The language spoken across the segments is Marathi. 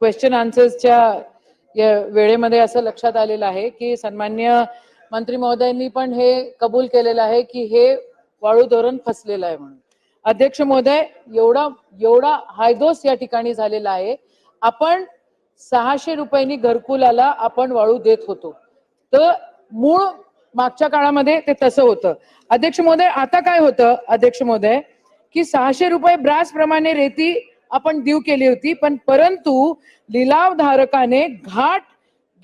क्वेश्चन आन्सर्सच्या वेळेमध्ये असं लक्षात आलेलं आहे की सन्मान्य मंत्री महोदयांनी पण हे कबूल केलेलं आहे की हे वाळू धरण फसलेलं आहे म्हणून. अध्यक्ष महोदय, एवढा हायदोस या ठिकाणी झालेला आहे. आपण 600 रुपयांनी घरकुलाला आपण वाळू देत होतो, तर मूळ मागच्या काळामध्ये ते तसं होतं. अध्यक्ष महोदय, आता काय होतं अध्यक्ष महोदय की 600 रुपये ब्रास प्रमाणे रेती आपण ड्यू केली होती, पण परंतु लिलावधारकाने घाट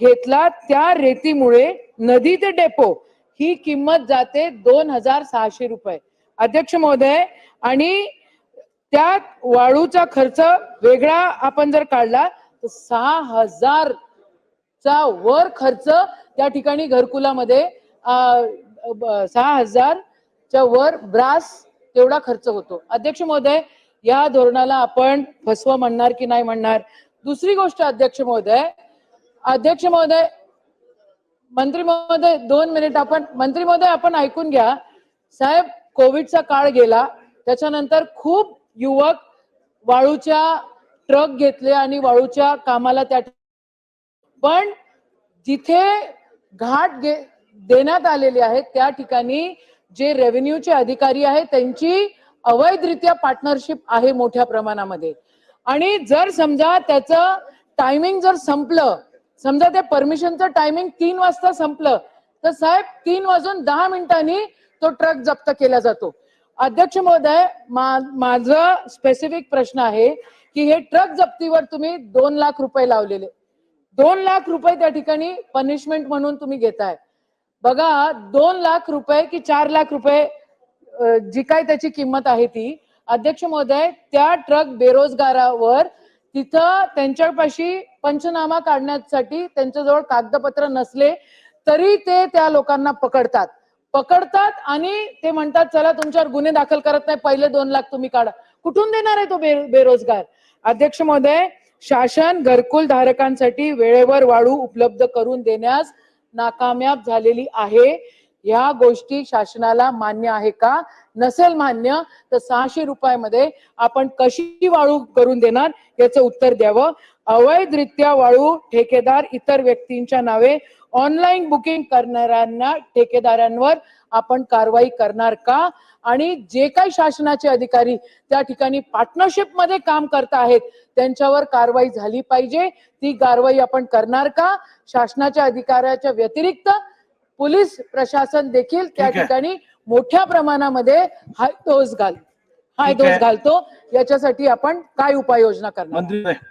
घेतला, त्या रेतीमुळे नदी ते डेपो ही किंमत जाते 2600 रुपये अध्यक्ष महोदय. आणि त्या वाळूचा खर्च वेगळा आपण जर काढला तर 6000 चा वर खर्च त्या ठिकाणी घरकुलामध्ये 6000 च्या वर ब्रास तेवढा खर्च होतो. अध्यक्ष महोदय, या धोरणाला आपण फसवा म्हणणार की नाही म्हणणार? दुसरी गोष्ट अध्यक्ष महोदय, मंत्री महोदय 2 मिनिट मंत्री महोदय आपण ऐकून घ्या. साहेब, कोविडचा काळ गेला, त्याच्यानंतर खूप युवक वाळूच्या ट्रक घेतले आणि वाळूच्या कामाला पण जिथे घाट देण्यात आलेले आहेत त्या ठिकाणी जे रेव्हेन्यूचे अधिकारी आहेत त्यांची अवैधरित्या पार्टनरशिप आहे मोठ्या प्रमाणामध्ये. आणि जर समजा त्याचं टायमिंग जर संपलं, समजा त्या परमिशनचं टायमिंग 3 वाजता संपलं, तर साहेब 3:10 तो ट्रक जप्त केला जातो. अध्यक्ष महोदय, माझं स्पेसिफिक प्रश्न आहे की हे ट्रक जप्तीवर तुम्ही 2 लाख रुपये लावलेले, 2 लाख रुपये त्या ठिकाणी पनिशमेंट म्हणून तुम्ही घेताय. बघा, 2 लाख रुपये की 4 लाख रुपये जी काय त्याची किंमत आहे ती, अध्यक्ष महोदय, त्या ट्रक बेरोजगारावर तिथं त्यांच्यापाशी पंचनामा काढण्यासाठी त्यांच्याजवळ कागदपत्र नसले तरी ते त्या लोकांना पकडतात आणि ते म्हणतात चला तुमच्यावर गुन्हे दाखल करत नाही, पहिले 2 लाख तुम्ही काढा. कुठून देणार आहे तो बेरोजगार? अध्यक्ष महोदय, शासन घरकुल धारकांसाठी वेळेवर वाळू उपलब्ध करून देण्यास नाकामयाब झालेली आहे. या गोष्टी शासनाला मान्य आहे का? नसेल मान्य तर 600 रुपयामध्ये आपण कशी वाळू करून देणार याचं उत्तर द्यावं. अवैधरित्या वाळू ठेकेदार इतर व्यक्तींच्या नावे ऑनलाईन बुकिंग करणाऱ्यांना ठेकेदारांवर आपण कारवाई करणार का? आणि जे काही शासनाचे अधिकारी त्या ठिकाणी पार्टनरशिप मध्ये काम करत आहेत त्यांच्यावर कारवाई झाली पाहिजे. ती कारवाई आपण करणार का? शासनाच्या अधिकाऱ्याच्या व्यतिरिक्त पोलीस प्रशासन देखील त्या ठिकाणी मोठ्या प्रमाणामध्ये हायदोस घालतो. याच्यासाठी आपण काय उपाययोजना करणार?